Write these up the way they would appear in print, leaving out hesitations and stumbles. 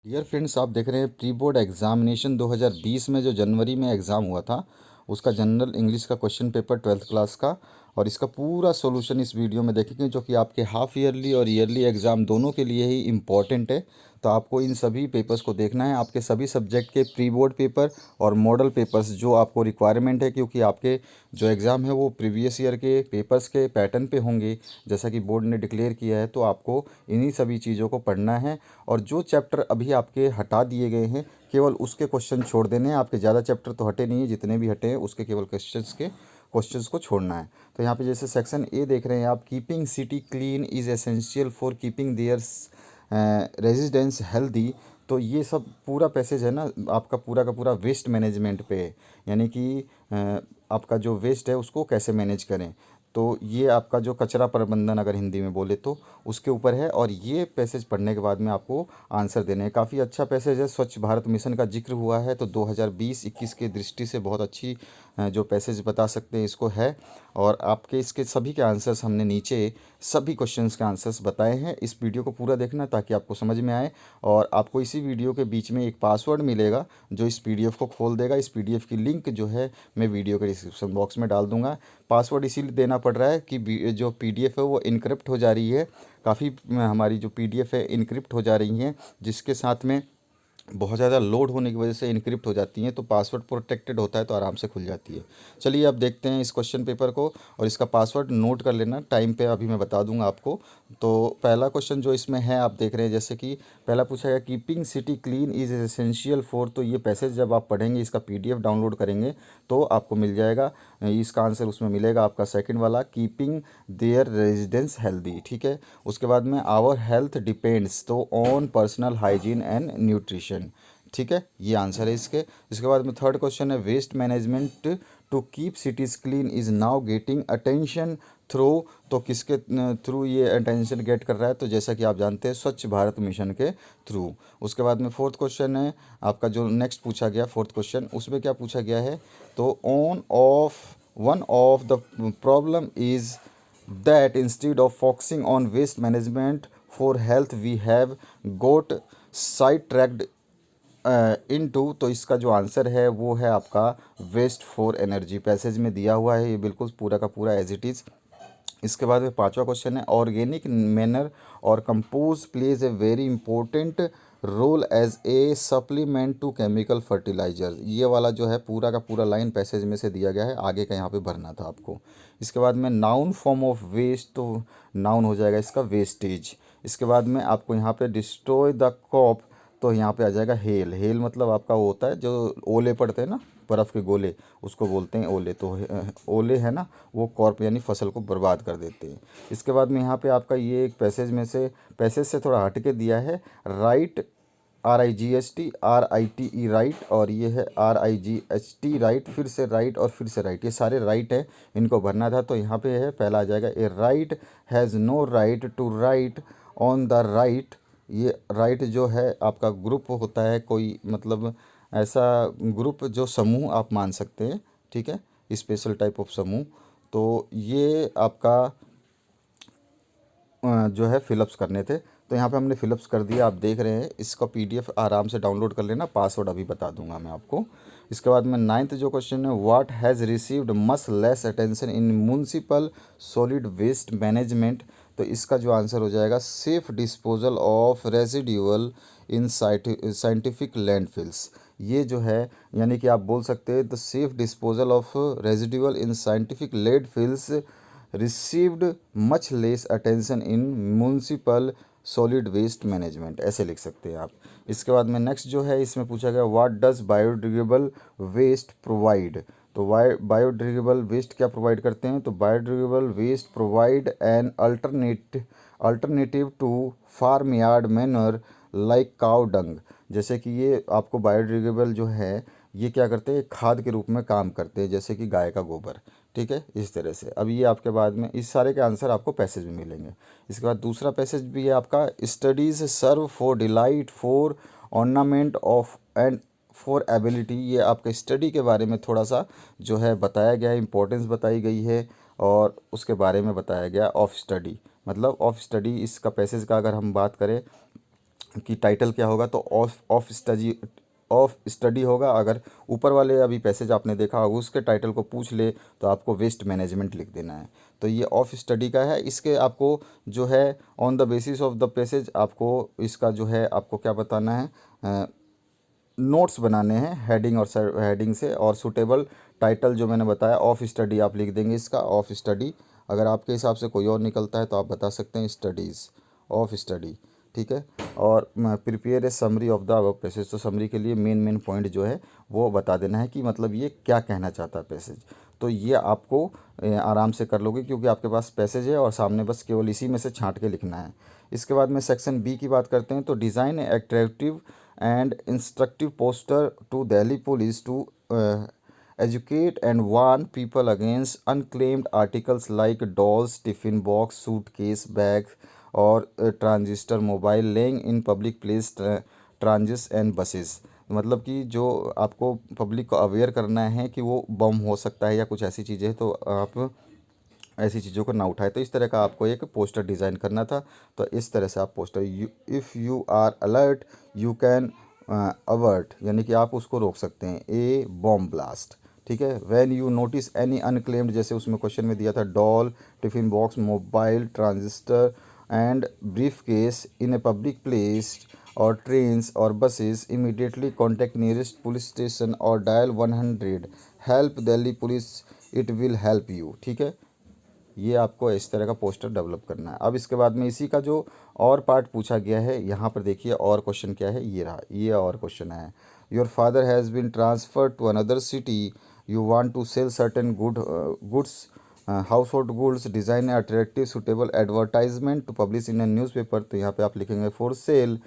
Dear friends, आप देख रहे हैं प्री बोर्ड एग्जामिनेशन 2020 में जो जनवरी में एग्ज़ाम हुआ था उसका जनरल इंग्लिश का क्वेश्चन पेपर 12th क्लास का। और इसका पूरा सॉल्यूशन इस वीडियो में देखेंगे जो कि आपके हाफ ईयरली और ईयरली एग्ज़ाम दोनों के लिए ही इम्पॉर्टेंट है। तो आपको इन सभी पेपर्स को देखना है, आपके सभी सब्जेक्ट के प्री बोर्ड पेपर और मॉडल पेपर्स जो आपको रिक्वायरमेंट है, क्योंकि आपके जो एग्ज़ाम है वो प्रीवियस ईयर के पेपर्स के पैटर्न पे होंगे जैसा कि बोर्ड ने डिक्लेयर किया है। तो आपको इन्हीं सभी चीज़ों को पढ़ना है और जो चैप्टर अभी आपके हटा दिए गए हैं केवल उसके क्वेश्चन छोड़ देने हैं। आपके ज़्यादा चैप्टर तो हटे नहीं है, जितने भी हटे हैं उसके केवल क्वेश्चंस को छोड़ना है। तो यहाँ पे जैसे सेक्शन ए देख रहे हैं आप, keeping city clean is essential for keeping their residence healthy. तो ये सब पूरा पैसेज है ना आपका पूरा का पूरा वेस्ट मैनेजमेंट पे है, यानी कि आपका जो वेस्ट है उसको कैसे मैनेज करें। तो ये आपका जो कचरा प्रबंधन अगर हिंदी में बोले तो उसके ऊपर है। और ये पैसेज पढ़ने के बाद में आपको आंसर देने हैं। काफ़ी अच्छा पैसेज है। स्वच्छ भारत मिशन का जिक्र हुआ है तो 2020-21 की दृष्टि से बहुत अच्छी जो पैसेज बता सकते हैं इसको है। और आपके इसके सभी के आंसर्स हमने नीचे सभी क्वेश्चंस के आंसर्स बताए हैं। इस वीडियो को पूरा देखना ताकि आपको समझ में आए। और आपको इसी वीडियो के बीच में एक पासवर्ड मिलेगा जो इस पीडीएफ को खोल देगा। इस पीडीएफ की लिंक जो है मैं वीडियो के डिस्क्रिप्शन बॉक्स में डाल दूंगा। पासवर्ड इसीलिए देना पड़ रहा है कि जो पीडीएफ है वो इनक्रिप्ट हो जा रही है। काफ़ी हमारी जो पीडीएफ है इनक्रिप्ट हो जा रही हैं, जिसके साथ में बहुत ज़्यादा लोड होने की वजह से इनक्रिप्ट हो जाती हैं। तो पासवर्ड प्रोटेक्टेड होता है तो आराम से खुल जाती है। चलिए अब देखते हैं इस क्वेश्चन पेपर को और इसका पासवर्ड नोट कर लेना, टाइम पे अभी मैं बता दूंगा आपको। तो पहला क्वेश्चन जो इसमें है आप देख रहे हैं, जैसे कि पहला पूछा गया keeping city clean is essential for. तो ये पैसेज जब आप पढ़ेंगे, इसका पीडीएफ डाउनलोड करेंगे तो आपको मिल जाएगा। इसका आंसर उसमें मिलेगा आपका सेकंड वाला, कीपिंग देयर रेजिडेंस हेल्दी। ठीक है, उसके बाद में आवर हेल्थ डिपेंड्स तो on personal hygiene and nutrition. ठीक है, ये आंसर है इसके। इसके बाद में थर्ड क्वेश्चन है waste management to keep cities clean is now getting attention through. तो किसके थ्रू ये अटेंशन गेट कर रहा है, तो जैसा कि आप जानते हैं स्वच्छ भारत मिशन के थ्रू। उसके बाद में फोर्थ क्वेश्चन है आपका जो नेक्स्ट पूछा गया फोर्थ क्वेश्चन, उसमें क्या पूछा गया है, तो on off one of the problem is that instead of focusing on waste management for health we have got sidetracked into. तो इसका जो आंसर है वो है आपका वेस्ट फॉर एनर्जी। पैसेज में दिया हुआ है ये बिल्कुल पूरा का पूरा एज इट इज़। इसके बाद में पांचवा क्वेश्चन है ऑर्गेनिक मैनर और compost plays a very important role as a supplement to chemical fertiliser. ये वाला जो है पूरा का पूरा लाइन पैसेज में से दिया गया है, आगे का यहाँ पे भरना था आपको। इसके बाद में नाउन फॉर्म ऑफ वेस्ट, तो नाउन हो जाएगा इसका वेस्टेज। इसके बाद में आपको यहाँ पे डिस्ट्रॉय द क्रॉप, तो यहाँ पे आ जाएगा हेल। हेल मतलब आपका वो होता है जो ओले पड़ते हैं ना, बर्फ़ के गोले, उसको बोलते हैं ओले। तो ओले है ना वो कॉर्प यानी फसल को बर्बाद कर देते हैं। इसके बाद में यहाँ पे आपका ये एक पैसेज से थोड़ा हट के दिया है, राइट RIGHT राइट, और ये है RIGHT राइट, फिर से राइट और फिर से राइट, ये सारे राइट हैं, इनको भरना था। तो यहाँ पे है पहला आ जाएगा a right has no right to write on the right. ये राइट जो है आपका ग्रुप होता है, कोई मतलब ऐसा ग्रुप जो समूह आप मान सकते हैं। ठीक है, स्पेशल टाइप ऑफ समूह। तो ये आपका जो है फिलअप्स करने थे, तो यहाँ पे हमने फिलअप्स कर दिया, आप देख रहे हैं। इसका पीडीएफ आराम से डाउनलोड कर लेना, पासवर्ड अभी बता दूंगा मैं आपको। इसके बाद में नाइन्थ जो क्वेश्चन है, what has received much less attention in municipal solid waste management. तो इसका जो आंसर हो जाएगा safe disposal of residual in scientific landfills. ये जो है यानी कि आप बोल सकते हैं the safe disposal of residual in scientific landfills received much less attention in municipal solid waste management, ऐसे लिख सकते हैं आप। इसके बाद में नेक्स्ट जो है इसमें पूछा गया what does biodegradable waste provide. तो बायोडिग्रेडेबल वेस्ट क्या प्रोवाइड करते हैं, तो biodegradable waste provide an alternative to farm yard manure like cow dung. जैसे कि ये आपको बायोडिग्रेडेबल जो है ये क्या करते हैं, खाद के रूप में काम करते हैं, जैसे कि गाय का गोबर। ठीक है, इस तरह से। अब ये आपके बाद में इस सारे के आंसर आपको पैसेज में मिलेंगे। इसके बाद दूसरा पैसेज भी है आपका, studies serve for delight for ornament of and for ability. ये आपके स्टडी के बारे में थोड़ा सा जो है बताया गया है, इंपॉर्टेंस बताई गई है और उसके बारे में बताया गया ऑफ स्टडी। मतलब ऑफ स्टडी इसका पैसेज का अगर हम बात करें कि टाइटल क्या होगा, तो ऑफ स्टडी होगा। अगर ऊपर वाले अभी पैसेज आपने देखा होगा उसके टाइटल को पूछ ले तो आपको वेस्ट मैनेजमेंट लिख देना है। तो ये ऑफ स्टडी का है। इसके आपको जो है on the basis of the passage आपको इसका जो है आपको क्या बताना है, नोट्स बनाने हैं हेडिंग और हेडिंग से, और सूटेबल टाइटल जो मैंने बताया ऑफ स्टडी आप लिख देंगे इसका ऑफ स्टडी। अगर आपके हिसाब से कोई और निकलता है तो आप बता सकते हैं स्टडीज़ ऑफ स्टडी, ठीक है। और prepare a summary of the above passage, तो समरी के लिए मेन मेन पॉइंट जो है वो बता देना है कि मतलब ये क्या कहना चाहता है पैसेज। तो ये आपको आराम से कर लोगे क्योंकि आपके पास पैसेज है और सामने बस केवल इसी में से छांट के लिखना है। इसके बाद में सेक्शन बी की बात करते हैं। तो design attractive and instructive poster to Delhi police to educate and warn people against unclaimed articles like dolls, tiffin box, suitcase, bags और transistor mobile laying in public place, trains and buses. मतलब कि जो आपको public को aware करना है कि वो बम हो सकता है या कुछ ऐसी चीज़ें, तो आप ऐसी चीज़ों को ना उठाए। तो इस तरह का आपको एक पोस्टर डिज़ाइन करना था। तो इस तरह से आप poster if you are alert you can avert, यानी कि आप उसको रोक सकते हैं ए बॉम्ब ब्लास्ट, ठीक है। When you notice any unclaimed, जैसे उसमें क्वेश्चन में दिया था doll, tiffin box, mobile, transistor and briefcase in a public place और ट्रेन्स और buses, immediately contact nearest police station और dial 100 help Delhi police, it will help you, ठीक है। ये आपको इस तरह का पोस्टर डेवलप करना है। अब इसके बाद में इसी का जो और पार्ट पूछा गया है, यहाँ पर देखिए और क्वेश्चन क्या है, ये रहा, ये और क्वेश्चन है। Your father has been transferred to another city, you want to sell certain goods, household goods, design attractive suitable advertisement to publish in a newspaper. तो यहाँ पे आप लिखेंगे for sale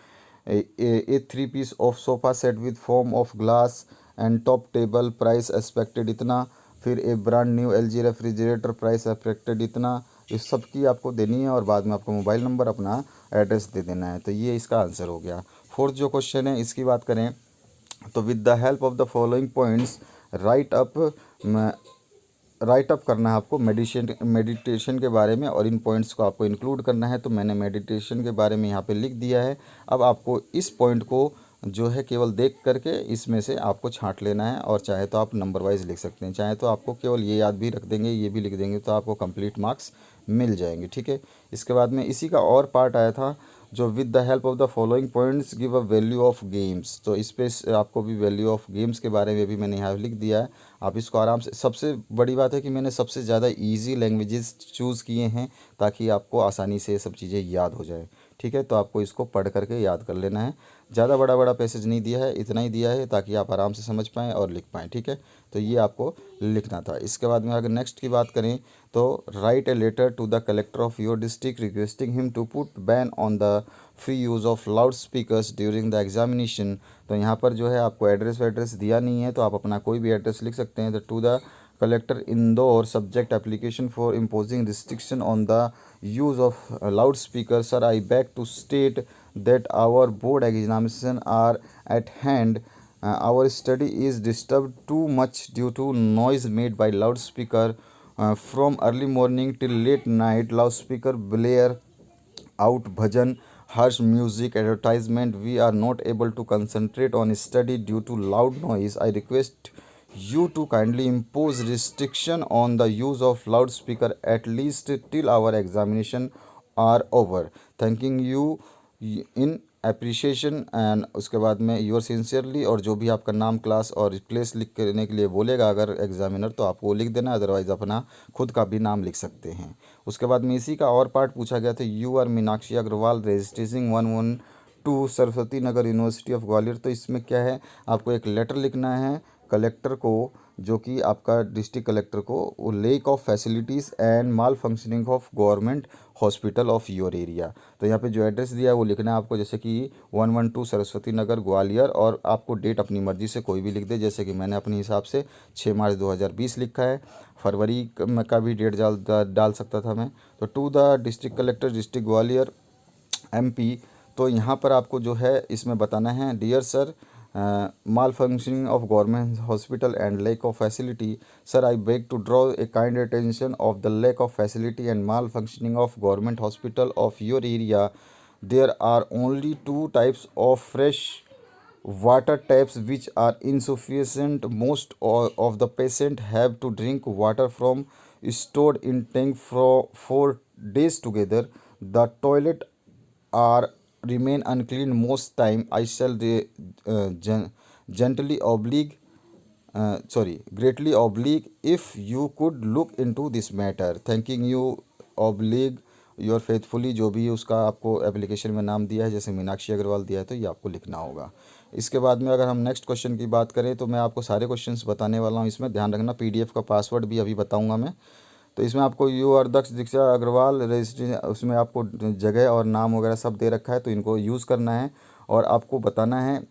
a 3 piece of sofa set with form of glass and top table, price expected इतना। फिर a brand new LG refrigerator, price expected इतना। इस सब की आपको देनी है और बाद में आपको मोबाइल नंबर अपना एड्रेस दे देना है। तो ये इसका आंसर हो गया। फोर्थ जो क्वेश्चन है इसकी बात करें तो with the help of the following points right up करना है आपको मेडिटेशन के बारे में, और इन पॉइंट्स को आपको इंक्लूड करना है। तो मैंने मेडिटेशन के बारे में यहाँ पे लिख दिया है। अब आपको इस पॉइंट को जो है केवल देख करके इसमें से आपको छांट लेना है, और चाहे तो आप नंबर वाइज लिख सकते हैं, चाहे तो आपको केवल ये याद भी रख देंगे, ये भी लिख देंगे, तो आपको कंप्लीट मार्क्स मिल जाएंगे, ठीक है। इसके बाद में इसी का और पार्ट आया था जो with the help of the following points give a value of games. तो इस पे आपको भी वैल्यू ऑफ गेम्स के बारे में भी मैंने यहाँ लिख दिया है। आप इसको आराम से, सबसे बड़ी बात है कि मैंने सबसे ज़्यादा इजी लैंग्वेजेस चूज़ किए हैं ताकि आपको आसानी से ये सब चीज़ें याद हो जाए, ठीक है। तो आपको इसको पढ़ करके याद कर लेना है। ज़्यादा बड़ा बड़ा पैसेज नहीं दिया है, इतना ही दिया है ताकि आप आराम से समझ पाएँ और लिख पाएँ, ठीक है। तो ये आपको लिखना था। इसके बाद में अगर नेक्स्ट की बात करें तो write a letter to the collector of your district requesting him to put ban on the free use of loudspeakers during the examination. तो यहाँ पर जो है आपको एड्रेस दिया नहीं है, तो आप अपना कोई भी एड्रेस लिख सकते हैं। तो to the collector Indore subject application for imposing restriction on the use of loudspeaker, sir, I beg to state that our board examination are at hand. Our study is disturbed too much due to noise made by loudspeaker from early morning till late night. Loudspeaker blare out bhajan, harsh music, advertisement. We are not able to concentrate on study due to loud noise. I request you to kindly impose restriction on the use of loudspeaker at least till our examination are over. Thanking you in appreciation। And उसके बाद में your sincerely, और जो भी आपका नाम, class और place लिख करने के लिए बोलेगा अगर एग्जामिनर, तो आपको लिख देना, अदरवाइज़ अपना खुद का भी नाम लिख सकते हैं। उसके बाद में इसी का और पार्ट पूछा गया था। You are Meenakshi Agarwal registration 112 Saraswati Nagar university of Gwalior. तो इसमें क्या है, आपको एक लेटर लिखना है कलेक्टर को, जो कि आपका डिस्ट्रिक्ट कलेक्टर को, वो lake of facilities and malfunctioning of government hospital of your area. तो यहाँ पे जो एड्रेस दिया है वो लिखना है आपको, जैसे कि 112 सरस्वती नगर ग्वालियर, और आपको डेट अपनी मर्ज़ी से कोई भी लिख दे, जैसे कि मैंने अपने हिसाब से 6 मार्च 2020 लिखा है। फरवरी का भी डेट डाल सकता था मैं। तो to the district collector district Gwalior MP। तो यहाँ पर आपको जो है इसमें बताना है, dear sir, malfunctioning of government hospital and lack of facility. Sir, I beg to draw a kind attention of the lack of facility and malfunctioning of government hospital of your area there are only two types of fresh water taps which are insufficient. Most of the patient have to drink water from stored in tank for 4 days together. The toilet are remain unclean most time. I shall gently oblige greatly oblige if you could look into this matter. Thanking you oblige your faithfully, जो भी उसका आपको application में नाम दिया है, जैसे मीनाक्षी अग्रवाल दिया है तो ये आपको लिखना होगा। इसके बाद में अगर हम नेक्स्ट क्वेश्चन की बात करें तो मैं आपको सारे क्वेश्चंस बताने वाला हूँ, इसमें ध्यान रखना। पीडीएफ का पासवर्ड भी अभी बताऊँगा मैं। तो इसमें आपको यू और दक्ष दीक्षा अग्रवाल रजिस्ट्रेशन, उसमें आपको जगह और नाम वगैरह सब दे रखा है, तो इनको यूज़ करना है और आपको बताना है,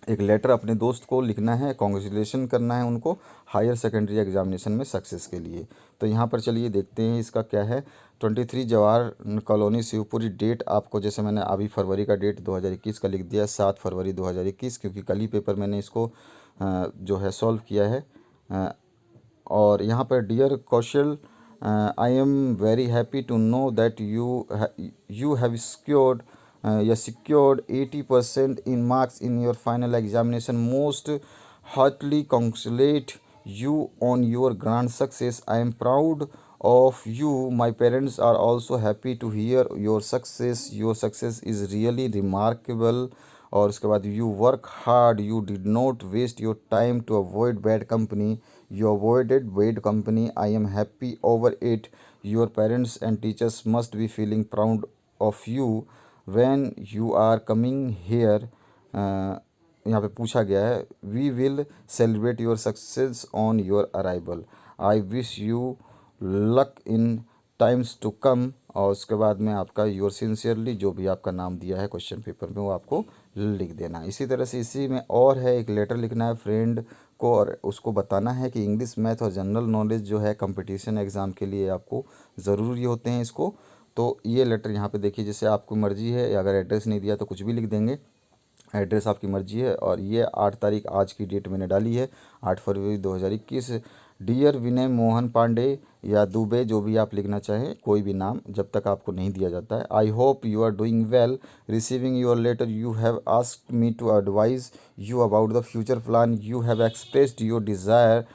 एक लेटर अपने दोस्त को लिखना है, कॉन्ग्रेचुलेशन करना है उनको हायर सेकेंडरी एग्जामिनेशन में सक्सेस के लिए। तो यहाँ पर चलिए देखते हैं इसका क्या है। 23 जवाहर कॉलोनी शिवपुरी। डेट आपको, जैसे मैंने अभी फरवरी का डेट 2021 का लिख दिया, 7 फरवरी 2021, क्योंकि कल ही पेपर मैंने इसको जो है सॉल्व किया है। और यहाँ पर dear Kaushal, I am very happy to know that you have secured you secured 80% in marks in your final examination. Most heartily congratulate you on your grand success. I am proud of you. My parents are also happy to hear your success. Your success is really remarkable. और उसके बाद you work hard. You did not waste your time to avoid bad company. You avoided bad company. I am happy over it. Your parents and teachers must be feeling proud of you when you are coming here. यहाँ पे पूछा गया है, we will celebrate your success on your arrival. I wish you luck in times to come. और उसके बाद में आपका योर सिंसियरली, जो भी आपका नाम दिया है क्वेश्चन पेपर में वो आपको लिख देना है। इसी तरह से इसी में और है, एक लेटर लिखना है फ्रेंड को और उसको बताना है कि इंग्लिश, मैथ और जनरल नॉलेज जो है कंपटीशन एग्ज़ाम के लिए आपको ज़रूरी होते हैं इसको। तो ये लेटर यहाँ पे देखिए, जैसे आपको मर्ज़ी है, अगर एड्रेस नहीं दिया तो कुछ भी लिख देंगे, एड्रेस आपकी मर्ज़ी है। और ये 8 तारीख आज की डेट मैंने डाली है, 8 फरवरी 2021। डियर विनय मोहन पांडे या दुबे, जो भी आप लिखना चाहें, कोई भी नाम जब तक आपको नहीं दिया जाता है। I hope you are doing well. Receiving your letter you have asked me to advise you about the future plan. You have expressed your desire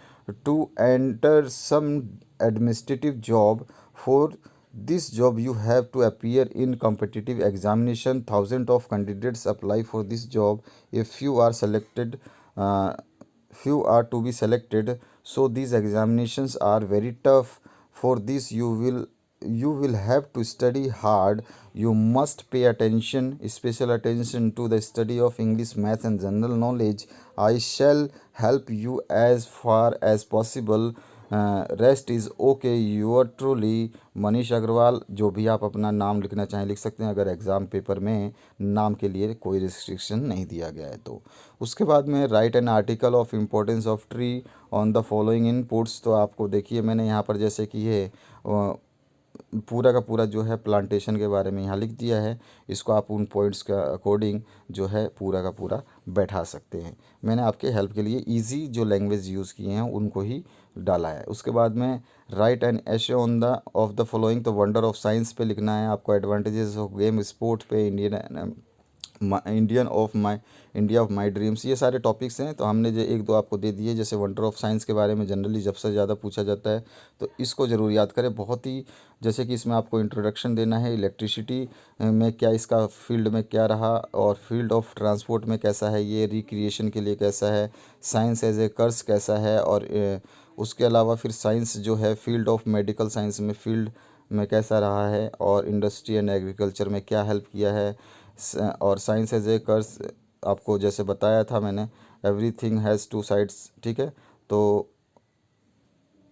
to enter some administrative job. For this job you have to appear in competitive examination. Thousands of candidates apply for this job. If few are selected, few are to be selected, so these examinations are very tough. For this you will have to study hard. You must pay attention, special attention to the study of English, math and general knowledge. I shall help you as far as possible. Rest is okay. Yours truly Manish Agarwal. जो भी आप अपना नाम लिखना चाहें लिख सकते हैं, अगर एग्ज़ाम पेपर में नाम के लिए कोई रिस्ट्रिक्शन नहीं दिया गया है तो। उसके बाद में right an article of importance of tree on the following inputs. तो आपको देखिए मैंने यहाँ पर जैसे कि ये पूरा का पूरा जो है प्लांटेशन के बारे में यहाँ लिख दिया है, इसको आप उन पॉइंट्स के अकॉर्डिंग जो है पूरा का पूरा बैठा सकते हैं। मैंने आपके हेल्प के लिए इजी जो लैंग्वेज यूज़ किए हैं उनको ही डाला है। उसके बाद में राइट एन एशे on the of the following, तो वंडर ऑफ साइंस पे लिखना है आपको, एडवांटेजेस ऑफ गेम स्पोर्ट पे, इंडिया ऑफ माई ड्रीम्स, ये सारे टॉपिक्स हैं। तो हमने जो एक दो आपको दे दिए, जैसे वंडर ऑफ साइंस के बारे में जनरली जब से ज़्यादा पूछा जाता है तो इसको ज़रूर याद करें। बहुत ही, जैसे कि इसमें आपको इंट्रोडक्शन देना है, इलेक्ट्रिसिटी में क्या इसका फील्ड में क्या रहा और फील्ड ऑफ ट्रांसपोर्ट में कैसा है, ये रिक्रिएशन के लिए कैसा है, साइंस एज ए कर्स कैसा है, और उसके अलावा फिर साइंस जो है फील्ड ऑफ मेडिकल साइंस में फील्ड में कैसा रहा है, और इंडस्ट्री एंड एग्रीकल्चर में क्या हेल्प किया है, और साइंस एज ए कर्स आपको जैसे बताया था मैंने, एवरीथिंग हैज़ टू साइड्स, ठीक है। तो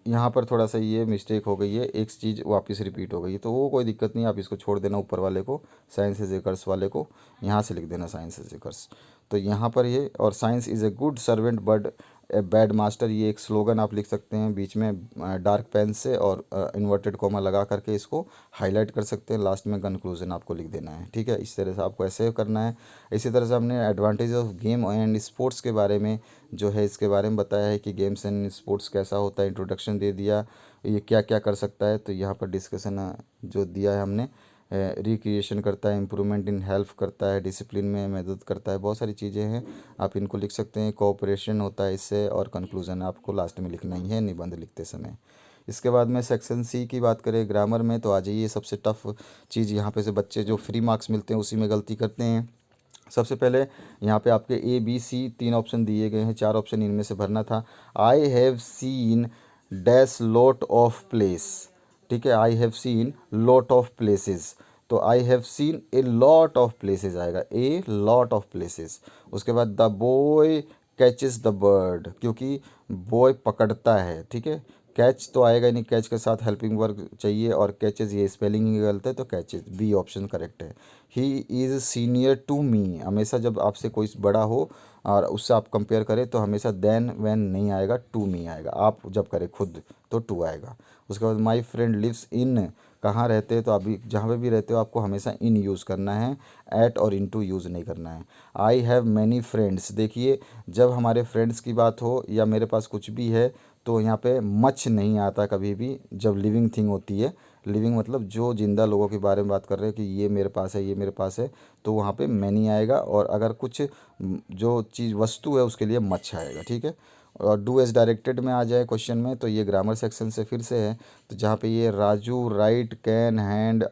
यहाँ पर थोड़ा सा ये मिस्टेक हो गई है, एक चीज़ वापस रिपीट हो गई है, तो वो कोई दिक्कत नहीं, आप इसको छोड़ देना ऊपर वाले को, साइंस इज ए कर्स वाले को यहाँ से लिख देना साइंस इज ए कर्स। तो यहाँ पर ये, और science is a good servant but a bad master, ये एक स्लोगन आप लिख सकते हैं बीच में डार्क पेन से, और इन्वर्टेड कॉमा लगा करके इसको हाईलाइट कर सकते हैं। लास्ट में कंक्लूजन आपको लिख देना है, ठीक है। इस तरह से आपको ऐसे करना है। इसी तरह से हमने advantage of game and sports के बारे में जो है इसके बारे में बताया है कि गेम्स एंड स्पोर्ट्स कैसा होता है, इंट्रोडक्शन दे दिया, ये क्या क्या कर सकता है। तो यहाँ पर डिस्कशन जो दिया है हमने रिक्रिएशन करता है, इम्प्रूवमेंट इन हेल्थ करता है, डिसिप्लिन में मदद करता है, बहुत सारी चीज़ें हैं, आप इनको लिख सकते हैं। कोऑपरेशन होता है इससे, और कंक्लूजन आपको लास्ट में लिखना ही है निबंध लिखते समय। इसके बाद में सेक्शन सी की बात करें ग्रामर में, तो आ जाइए सबसे टफ चीज़ यहाँ पे से बच्चे जो फ्री मार्क्स मिलते हैं उसी में गलती करते हैं। सबसे पहले यहाँ पे आपके ए बी सी 3 ऑप्शन दिए गए हैं, 4 ऑप्शन इनमें से भरना था। I have seen dash lot of place, ठीक है, I have seen lot of places, तो I have seen a lot of places आएगा, ए लॉट ऑफ प्लेसेस। उसके बाद the boy catches the bird, क्योंकि बॉय पकड़ता है, ठीक है, कैच तो आएगा ही नहीं, कैच के साथ हेल्पिंग वर्ब चाहिए, और कैचेस ये स्पेलिंग ही गलत है, तो कैचेस बी ऑप्शन करेक्ट है। He is senior to me, हमेशा जब आपसे कोई बड़ा हो और उससे आप कंपेयर करें तो हमेशा देन वैन नहीं आएगा, टू मी आएगा, आप जब करें खुद तो टू आएगा। उसके बाद माई फ्रेंड लिव्स इन, कहाँ रहते हैं, तो अभी जहाँ पे भी रहते हो आपको हमेशा इन यूज़ करना है, एट और इनटू यूज़ नहीं करना है। आई हैव मैनी फ्रेंड्स, देखिए जब हमारे फ्रेंड्स की बात हो या मेरे पास कुछ भी है तो यहाँ पे मच नहीं आता कभी भी, जब लिविंग थिंग होती है, लिविंग मतलब जो जिंदा लोगों के बारे में बात कर रहे हैं कि ये मेरे पास है, ये मेरे पास है, तो वहाँ पे मैनी आएगा, और अगर कुछ जो चीज़ वस्तु है उसके लिए मच आएगा, ठीक है। और डू एज डायरेक्टेड में आ जाए क्वेश्चन में, तो ये ग्रामर सेक्शन से फिर से है, तो जहाँ पे ये Raju right can hand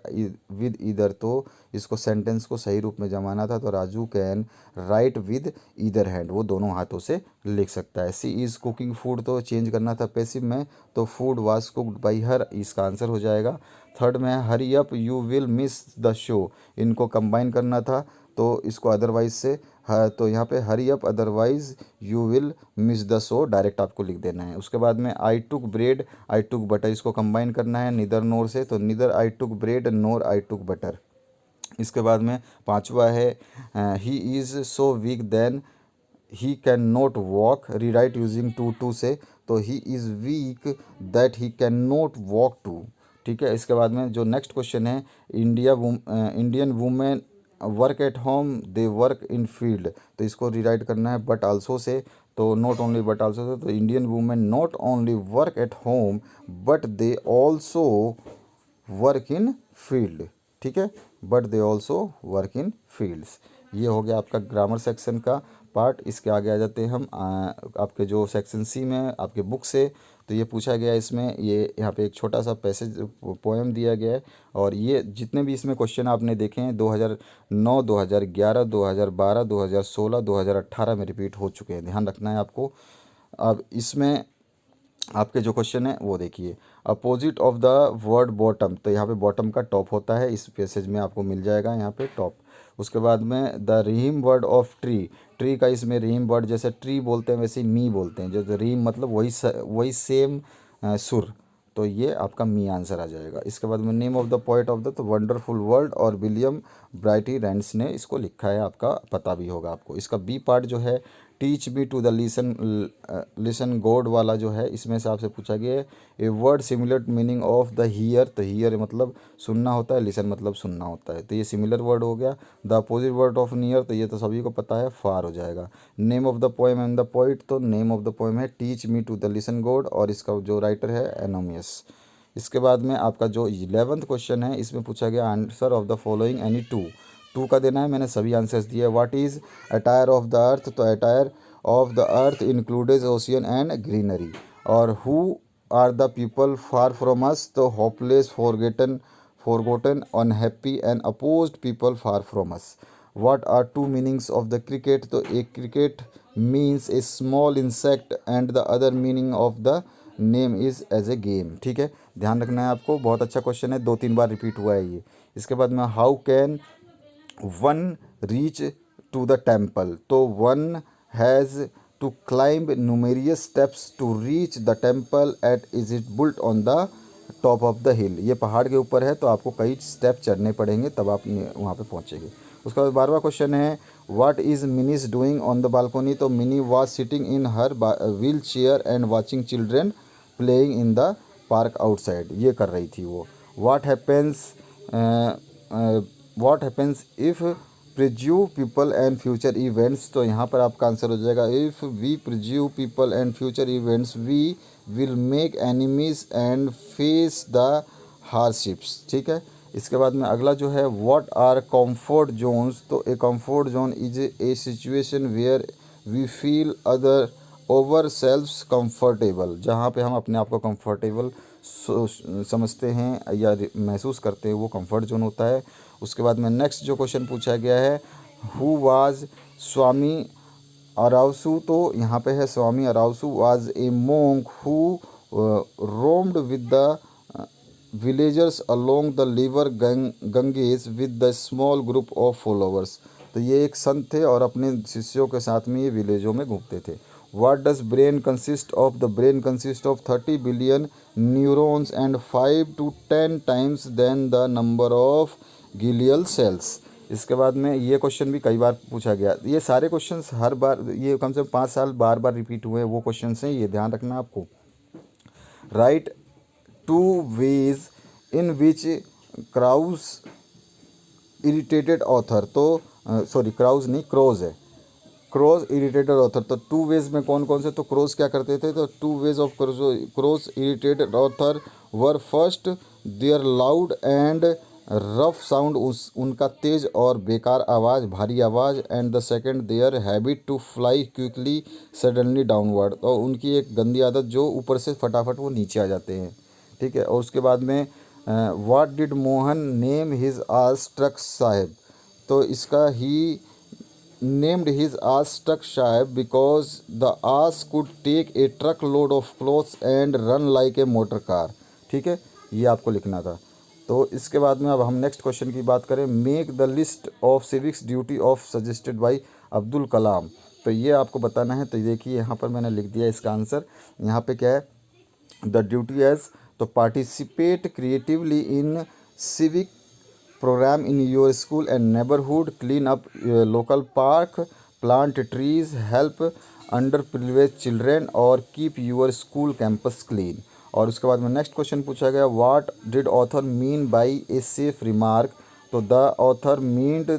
with either, तो इसको सेंटेंस को सही रूप में जमाना था, तो Raju can write with either hand, वो दोनों हाथों से लिख सकता है। सी इज़ कुकिंग फूड, तो चेंज करना था पैसिव में, तो food was cooked by her, इसका आंसर हो जाएगा। थर्ड में है hurry up you will miss the show, इनको कंबाइन करना था, तो इसको अदरवाइज से तो यहाँ पे hurry up otherwise you will miss the show direct आपको लिख देना है। उसके बाद में आई टुक ब्रेड आई टुक बटर, इसको कंबाइन करना है निदर नोर से, तो निदर आई टुक ब्रेड नोर आई टुक बटर। इसके बाद में पांचवा है he is so weak then he can not walk, rewrite using too to से, तो he is weak that he can not walk too, ठीक है। इसके बाद में जो नेक्स्ट क्वेश्चन है, Indian women work at home they work in field, तो इसको रीराइट करना है बट आल्सो से, तो not only but also say, तो Indian women not only work at home but they also work in field, ठीक है, but they also work in fields. ये हो गया आपका ग्रामर सेक्शन का पार्ट। इसके आगे आ जाते हैं हम आपके जो सेक्शन सी में आपके बुक से, तो ये पूछा गया इसमें, ये यहाँ पे एक छोटा सा पैसेज पोएम दिया गया है, और ये जितने भी इसमें क्वेश्चन आपने देखे हैं 2009 2011 2012 2016 2018 में रिपीट हो चुके हैं, ध्यान रखना है आपको। अब इसमें आपके जो क्वेश्चन है वो देखिए, opposite of the word bottom, तो यहाँ पे बॉटम का टॉप होता है, इस पैसेज में आपको मिल जाएगा यहाँ पे टॉप। उसके बाद में the rhyme word of tree, tree का इसमें रीम वर्ड, जैसे ट्री बोलते हैं वैसे ही मी बोलते हैं, जो रीम मतलब वही सेम सुर, तो ये आपका मी आंसर आ जाएगा। इसके बाद में name of the poet of the, तो वंडरफुल वर्ल्ड, और विलियम ब्राइटी रैंड्स ने इसको लिखा है, आपका पता भी होगा आपको। इसका बी पार्ट जो है teach me to the listen God वाला जो है, इसमें से आपसे पूछा गया है a word similar meaning of the hear, तो हियर मतलब सुनना होता है, लिसन मतलब सुनना होता है, तो ये सिमिलर वर्ड हो गया। The opposite word of near, तो ये तो सभी को पता है, फार हो जाएगा। Name of the poem and the poet, तो नेम ऑफ द पोएम है teach me to the listen God, और इसका जो राइटर है एनोमियस। इसके बाद में आपका जो 11th क्वेश्चन है, इसमें पूछा गया answer of the following any two, two का देना है, मैंने सभी आंसर्स दिए। What is attire of the earth, तो attire of the earth includes ocean and greenery. और who are the people far from us, तो hopeless forgotten unhappy and opposed people far from us. What are two meanings of the cricket, तो एक cricket means a small insect and the other meaning of the name is age a game, ठीक है, ध्यान रखना है आपको, बहुत अच्छा क्वेश्चन है, 2-3 बार रिपीट हुआ है ये। इसके बाद में how can one reach to the temple, तो one has to climb numerous steps to reach the temple at is it built on the top of the hill, ये पहाड़ के ऊपर है तो आपको कई स्टेप चढ़ने पड़ेंगे तब आप वहाँ पे पहुँचेंगे। उसके बाद 12वां क्वेश्चन है what is Mini's doing on the balcony, तो Mini was sitting in her wheelchair and watching children playing in the park outside, ये कर रही थी वो। What happens if prejudge people and future events, तो यहाँ पर आपका आंसर हो जाएगा if we prejudge people and future events we will make enemies and face the hardships, ठीक है। इसके बाद में अगला जो है व्हाट आर कंफर्ट जोन्स, तो a comfort zone is a situation where we feel other over self comfortable, जहाँ पे हम अपने आप को कंफर्टेबल समझते हैं या महसूस करते हैं, वो कंफर्ट जोन होता है। उसके बाद में नेक्स्ट जो क्वेश्चन पूछा गया है हु वाज स्वामी अराउसू, तो यहाँ पे है स्वामी अराउसू was a monk who roamed with the villagers along the river Ganges with the small group of followers, तो ये एक संत थे और अपने शिष्यों के साथ में ये विलेजों में घूमते थे। What does brain consist of, the brain consist of 30 billion neurons and 5 to 10 times than the number of glial cells. इसके बाद में ये क्वेश्चन भी कई बार पूछा गया, ये सारे क्वेश्चंस हर बार, ये कम से कम 5 साल बार बार रिपीट हुए हैं वो क्वेश्चंस हैं, ये ध्यान रखना आपको। Write two ways in which crows irritated author, तो सॉरी क्राउज नहीं क्रोज है, क्रोज इरिटेटेड ऑथर, तो टू वेज में कौन कौन से, तो क्रोज क्या करते थे, तो two ways of crows irritated author were first their loud and rough sound, उनका तेज और बेकार आवाज़, भारी आवाज़, and the second their habit to fly quickly suddenly downward, और उनकी एक गंदी आदत जो ऊपर से फटाफट वो नीचे आ जाते हैं, ठीक है। और उसके बाद में what did Mohan name his ostrich Sahib, तो इसका ही named his ass truck Saheb because the ass could take a truck load of clothes and run like a motor car, ठीक है, ये आपको लिखना था। तो इसके बाद में अब हम नेक्स्ट क्वेश्चन की बात करें, make the list of civics duty of suggested by Abdul Kalam, तो ये आपको बताना है। तो देखिए यहाँ पर मैंने लिख दिया इसका आंसर, यहाँ पे क्या है द ड्यूटी एज, तो participate creatively in civic program in your school and neighborhood, clean up local park, plant trees, help underprivileged children और keep your school campus clean। और उसके बाद में नेक्स्ट क्वेश्चन पूछा गया what did author mean by a safe remark, तो the author meant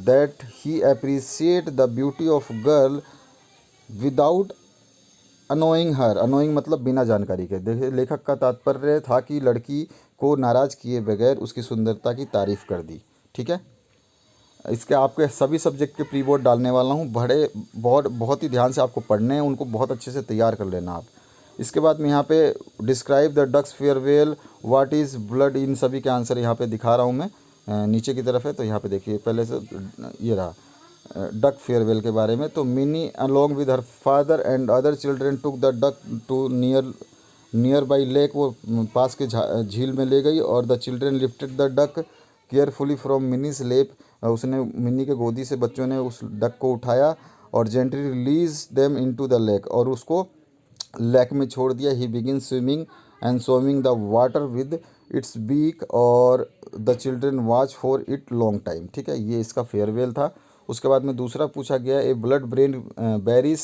that he appreciate the beauty of girl without annoying her, annoying मतलब बिना जानकारी के। देखिए लेखक का तात्पर्य था कि लड़की को नाराज़ किए बगैर उसकी सुंदरता की तारीफ़ कर दी, ठीक है। इसके आपके सभी सब्जेक्ट के प्री बोर्ड डालने वाला हूँ, बहुत ही ध्यान से आपको पढ़ने हैं, उनको बहुत अच्छे से तैयार कर लेना आप। इसके बाद में यहाँ पे describe the duck's farewell, what is blood, इन सभी के आंसर यहाँ पे दिखा रहा हूँ मैं, नीचे की तरफ है। तो यहाँ पे देखिए पहले से ये रहा डक फेयरवेल के बारे में, तो Mini along with her father and other children took the duck to nearby lake, वो पास के झील में ले गई, और the children lifted the duck carefully from Mini's lap, उसने मिनी के गोदी से बच्चों ने उस डक को उठाया और gently release them into the lake, और उसको लेक में छोड़ दिया। He begin swimming and swimming the water with its beak और the children watch for it long time, ठीक है, ये इसका फेयरवेल था। उसके बाद में दूसरा पूछा गया a blood brain barrier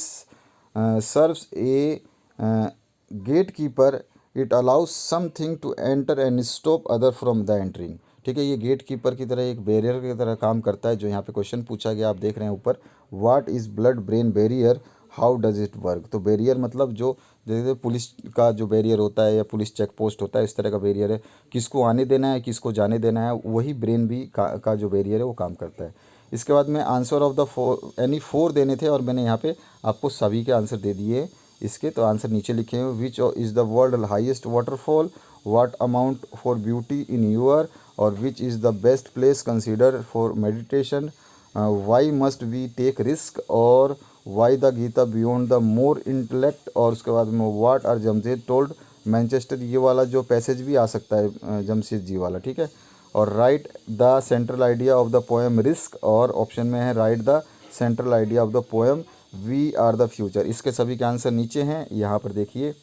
serves a gatekeeper, it allows something to enter and stop other from the entering, ठीक है, ये गेट कीपर की तरह एक बैरियर की तरह काम करता है, जो यहाँ पे क्वेश्चन पूछा गया आप देख रहे हैं ऊपर, what is blood brain barrier, how does it work, तो बैरियर मतलब जो जैसे पुलिस का जो बैरियर होता है या पुलिस चेक पोस्ट होता है, इस तरह का बैरियर है, किसको आने देना है किसको जाने देना है, वही ब्रेन भी का जो बैरियर है वो काम करता है। इसके बाद में आंसर ऑफ द एनी 4 देने थे और मैंने यहाँ पे आपको सभी के आंसर दे दिए इसके, तो आंसर नीचे लिखे हैं। Which is the world highest waterfall, what amount for beauty in your, और which is the best place consider for meditation, why must we take risk, और why the Gita beyond the more intellect, और उसके बाद में what are Jamshed told Manchester, ये वाला जो passage भी आ सकता है जमशेद जी वाला, ठीक है। और write the central idea of the poem risk, और ऑप्शन में है write the central idea of the poem we are the future. इसके सभी के आंसर नीचे हैं, यहाँ पर देखिए,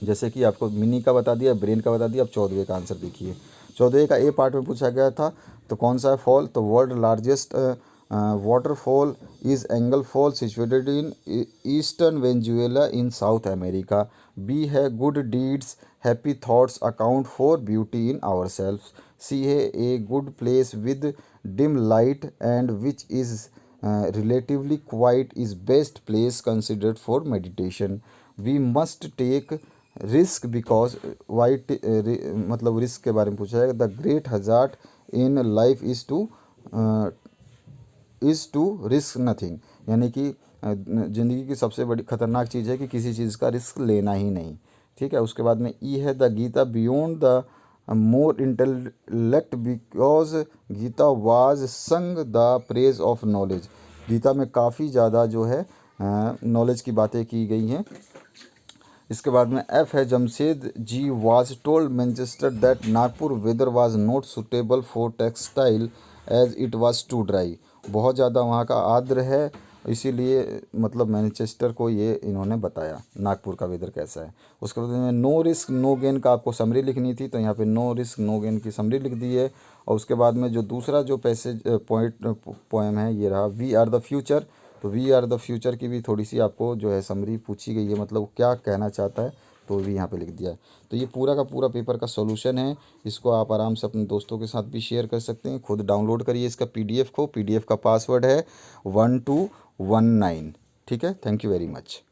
जैसे कि आपको मिनी का बता दिया, ब्रेन का बता दिया, अब 14वें का आंसर देखिए। 14वें का ए पार्ट में पूछा गया था, तो कौन सा है फॉल, तो world largest waterfall is angel fall situated in eastern Venezuela in South America. B है good deeds happy thoughts account for beauty in our self. C है a good place with dim light and which is relatively quiet is best place considered for meditation. We must take risk because white मतलब risk के बारे में पूछा जाएगा। The great hazard in life is to risk nothing, यानी कि ज़िंदगी की सबसे बड़ी खतरनाक चीज़ है कि किसी चीज़ का रिस्क लेना ही नहीं। ठीक है, उसके बाद में ई है the Gita beyond the more intellect because Gita was sung the praise of knowledge. Gita में काफ़ी ज़्यादा जो है नॉलेज की बातें की गई हैं। इसके बाद में एफ है Jamshed ji was told Manchester that Nagpur weather was not suitable for textile as it was too dry. बहुत ज़्यादा वहाँ का आर्द्र है, इसीलिए मतलब मैनचेस्टर को ये इन्होंने बताया नागपुर का वेदर कैसा है। उसके बाद में नो रिस्क नो गेन का आपको समरी लिखनी थी, तो यहाँ पे नो रिस्क नो गेन की समरी लिख दी है। और उसके बाद में जो दूसरा जो पैसेज पोएम है ये रहा वी आर द फ्यूचर। तो वी आर द फ्यूचर की भी थोड़ी सी आपको जो है समरी पूछी गई है, मतलब क्या कहना चाहता है, तो भी यहाँ पे लिख दिया है। तो ये पूरा का पूरा पेपर का सॉल्यूशन है। इसको आप आराम से अपने दोस्तों के साथ भी शेयर कर सकते हैं। खुद डाउनलोड करिए इसका पीडीएफ को। पीडीएफ का पासवर्ड है 1219। ठीक है, थैंक यू वेरी मच।